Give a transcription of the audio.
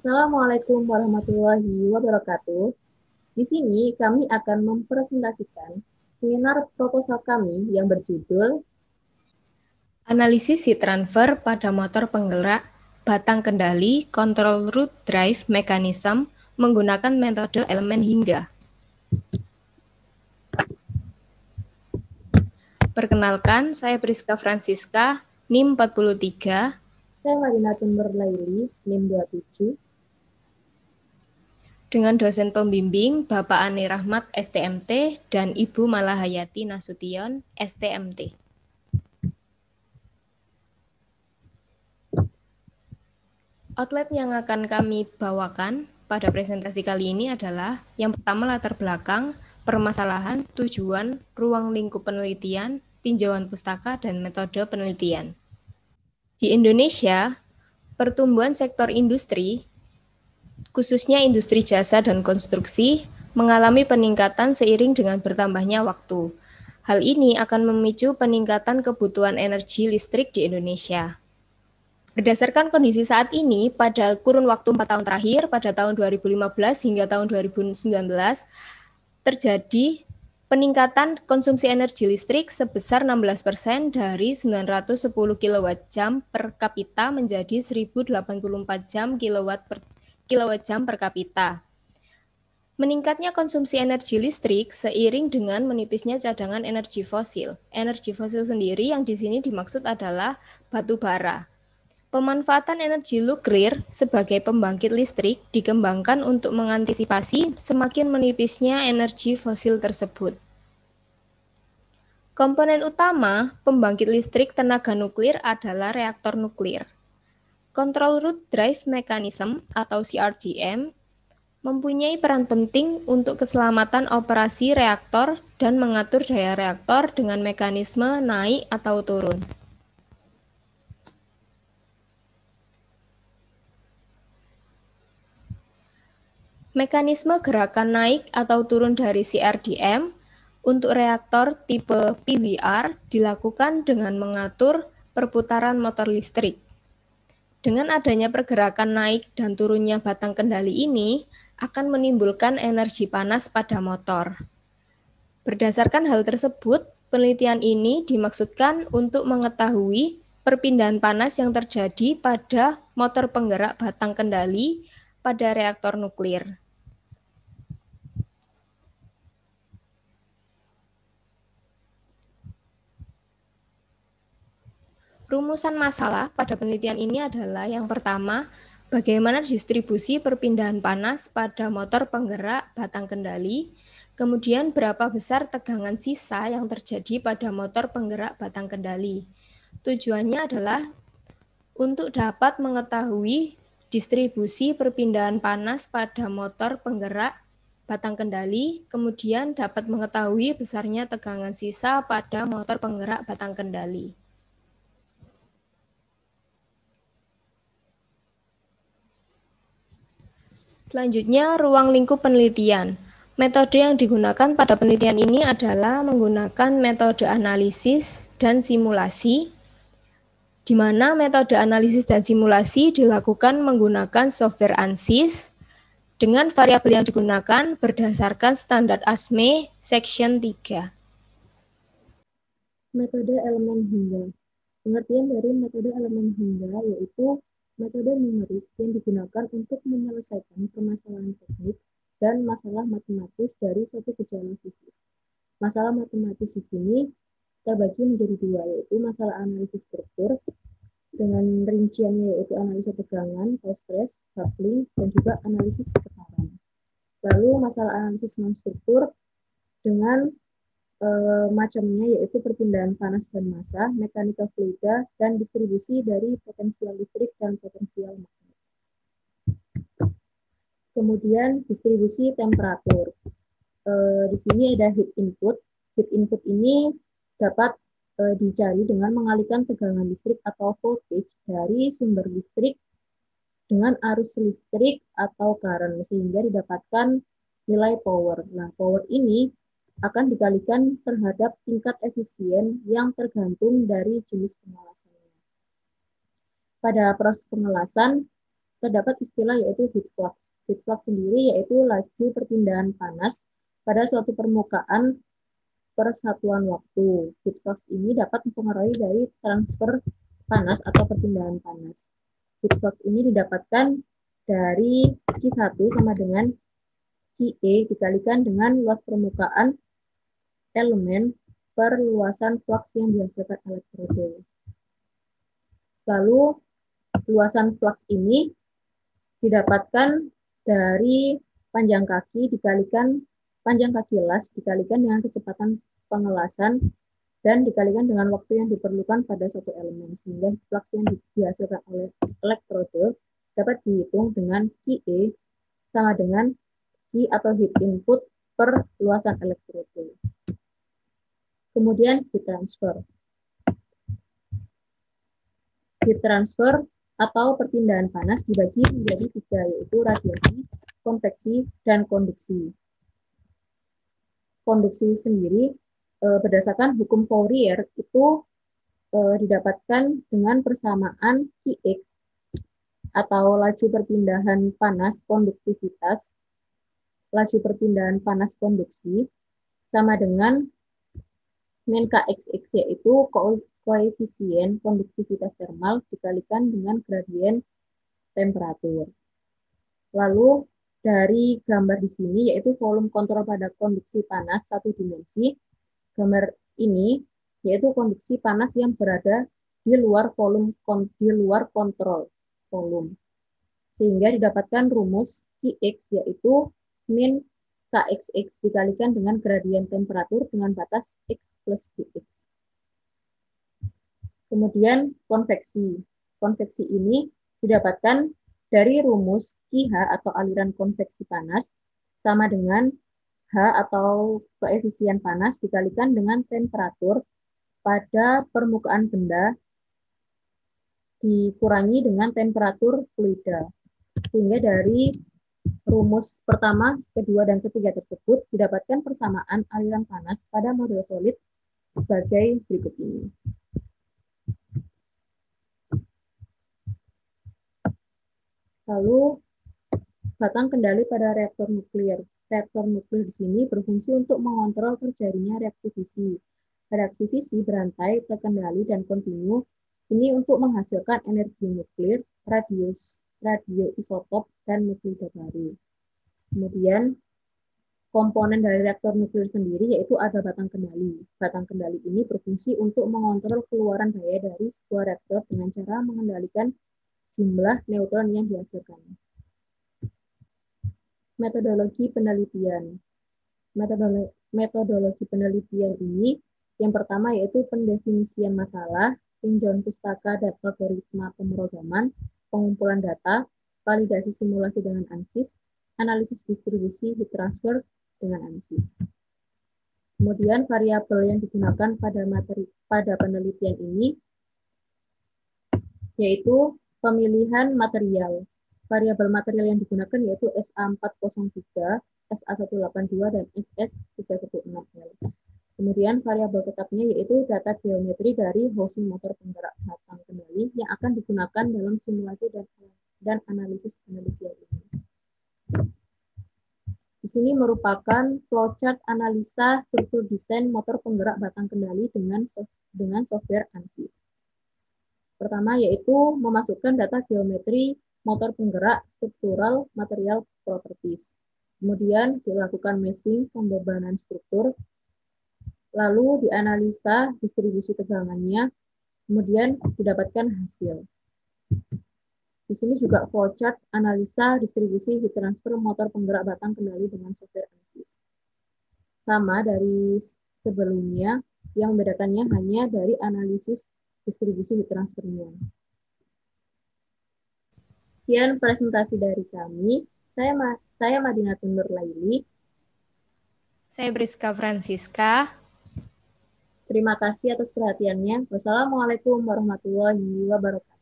Assalamualaikum warahmatullahi wabarakatuh. Di sini kami akan mempresentasikan seminar proposal kami yang berjudul Analisis heat transfer pada motor penggerak batang kendali Control Root Drive Mechanism menggunakan metode elemen hingga. Perkenalkan, saya Priska Francisca, NIM 43. Saya Marina Tumber Laili, NIM 27. Dengan dosen pembimbing Bapak Ani Rahmat STMT dan Ibu Malahayati Nasution STMT. Outlet yang akan kami bawakan pada presentasi kali ini adalah yang pertama latar belakang, permasalahan, tujuan, ruang lingkup penelitian, tinjauan pustaka, dan metode penelitian. Di Indonesia, pertumbuhan sektor industri, khususnya industri jasa dan konstruksi, mengalami peningkatan seiring dengan bertambahnya waktu. Hal ini akan memicu peningkatan kebutuhan energi listrik di Indonesia. Berdasarkan kondisi saat ini, pada kurun waktu 4 tahun terakhir, pada tahun 2015 hingga tahun 2019, terjadi peningkatan konsumsi energi listrik sebesar 16% dari 910 kWh per kapita menjadi 1084 kWh per kapita. Meningkatnya konsumsi energi listrik seiring dengan menipisnya cadangan energi fosil. Energi fosil sendiri yang di sini dimaksud adalah batu bara. Pemanfaatan energi nuklir sebagai pembangkit listrik dikembangkan untuk mengantisipasi semakin menipisnya energi fosil tersebut. Komponen utama pembangkit listrik tenaga nuklir adalah reaktor nuklir. Control Root Drive Mechanism atau CRDM mempunyai peran penting untuk keselamatan operasi reaktor dan mengatur daya reaktor dengan mekanisme naik atau turun. Mekanisme gerakan naik atau turun dari CRDM untuk reaktor tipe PBR dilakukan dengan mengatur perputaran motor listrik. Dengan adanya pergerakan naik dan turunnya batang kendali ini akan menimbulkan energi panas pada motor. Berdasarkan hal tersebut, penelitian ini dimaksudkan untuk mengetahui perpindahan panas yang terjadi pada motor penggerak batang kendali pada reaktor nuklir. Rumusan masalah pada penelitian ini adalah yang pertama, bagaimana distribusi perpindahan panas pada motor penggerak batang kendali, kemudian berapa besar tegangan sisa yang terjadi pada motor penggerak batang kendali. Tujuannya adalah untuk dapat mengetahui distribusi perpindahan panas pada motor penggerak batang kendali, kemudian dapat mengetahui besarnya tegangan sisa pada motor penggerak batang kendali. Selanjutnya, ruang lingkup penelitian. Metode yang digunakan pada penelitian ini adalah menggunakan metode analisis dan simulasi, di mana metode analisis dan simulasi dilakukan menggunakan software ANSYS dengan variabel yang digunakan berdasarkan standar ASME Section 3. Metode elemen hingga. Pengertian dari metode elemen hingga yaitu metode numerik yang digunakan untuk menyelesaikan permasalahan teknik dan masalah matematis dari suatu gejala fisik. Masalah matematis di sini kita bagi menjadi dua, yaitu masalah analisis struktur dengan rinciannya yaitu analisa tegangan, atau stres, coupling, dan juga analisis getaran. Lalu masalah analisis non-struktur dengan macamnya yaitu perpindahan panas dan massa, mekanika fluida, dan distribusi dari potensial listrik dan potensial magnet. Kemudian distribusi temperatur. Di sini ada heat input. Heat input ini dapat dicari dengan mengalihkan tegangan listrik atau voltage dari sumber listrik dengan arus listrik atau current sehingga didapatkan nilai power. Nah, power ini akan dikalikan terhadap tingkat efisien yang tergantung dari jenis pengelasannya. Pada proses pengelasan, terdapat istilah yaitu heat flux. Heat flux sendiri yaitu laju perpindahan panas pada suatu permukaan per satuan waktu. Heat flux ini dapat mempengaruhi dari transfer panas atau perpindahan panas. Heat flux ini didapatkan dari Q1 sama dengan QE dikalikan dengan luas permukaan elemen per luasan flux yang dihasilkan elektroda. Lalu luasan flux ini didapatkan dari panjang kaki las dikalikan dengan kecepatan pengelasan dan dikalikan dengan waktu yang diperlukan pada satu elemen, sehingga flux yang dihasilkan oleh elektroda dapat dihitung dengan QE sama dengan Q atau heat input per luasan elektroda. Kemudian heat transfer. Heat transfer atau perpindahan panas dibagi menjadi 3, yaitu radiasi, konveksi, dan konduksi. Konduksi sendiri berdasarkan hukum Fourier itu didapatkan dengan persamaan Qx atau laju perpindahan panas konduktivitas, laju perpindahan panas konduksi, sama dengan min Kxx, yaitu koefisien konduktivitas termal dikalikan dengan gradien temperatur. Lalu dari gambar di sini yaitu volume kontrol pada konduksi panas satu dimensi. Gambar ini yaitu konduksi panas yang berada di luar kontrol volume. Sehingga didapatkan rumus Qx yaitu min Kxx dikalikan dengan gradien temperatur dengan batas X plus Qx. Kemudian konveksi. Konveksi ini didapatkan dari rumus QH atau aliran konveksi panas sama dengan H atau koefisien panas dikalikan dengan temperatur pada permukaan benda dikurangi dengan temperatur fluida. Sehingga dari rumus pertama, kedua, dan ketiga tersebut didapatkan persamaan aliran panas pada model solid sebagai berikut ini. Lalu, batang kendali pada reaktor nuklir. Reaktor nuklir di sini berfungsi untuk mengontrol terjadinya reaksi fisi. Reaksi fisi berantai, terkendali, dan kontinu. Ini untuk menghasilkan energi nuklir, radioisotop, dan nuklida baru. Kemudian, komponen dari reaktor nuklir sendiri yaitu ada batang kendali. Batang kendali ini berfungsi untuk mengontrol keluaran daya dari sebuah reaktor dengan cara mengendalikan jumlah neutron yang dihasilkan. Metodologi penelitian. Metodologi penelitian ini yang pertama yaitu pendefinisian masalah, tinjauan pustaka dan algoritma pemrograman, pengumpulan data, validasi simulasi dengan ANSYS, analisis distribusi heat transfer dengan ANSYS. Kemudian variabel yang digunakan pada penelitian ini yaitu pemilihan material. Variabel material yang digunakan yaitu SA403, SA182, dan SS316L. Kemudian variabel tetapnya yaitu data geometri dari housing motor penggerak batang kendali yang akan digunakan dalam simulasi dan analisis penelitian ini. Di sini merupakan flowchart analisa struktur desain motor penggerak batang kendali dengan software ANSYS. Pertama yaitu memasukkan data geometri motor penggerak struktural material properties. Kemudian dilakukan meshing pembebanan struktur, lalu dianalisa distribusi tegangannya, kemudian didapatkan hasil. Di sini juga flowchart analisa distribusi heat transfer motor penggerak batang kendali dengan software ANSYS. Sama dari sebelumnya, yang membedakannya hanya dari analisis distribusi heat transfernya. Sekian presentasi dari kami. Saya Madinatul Nur Laili. Saya Briska Francisca. Terima kasih atas perhatiannya. Wassalamualaikum warahmatullahi wabarakatuh.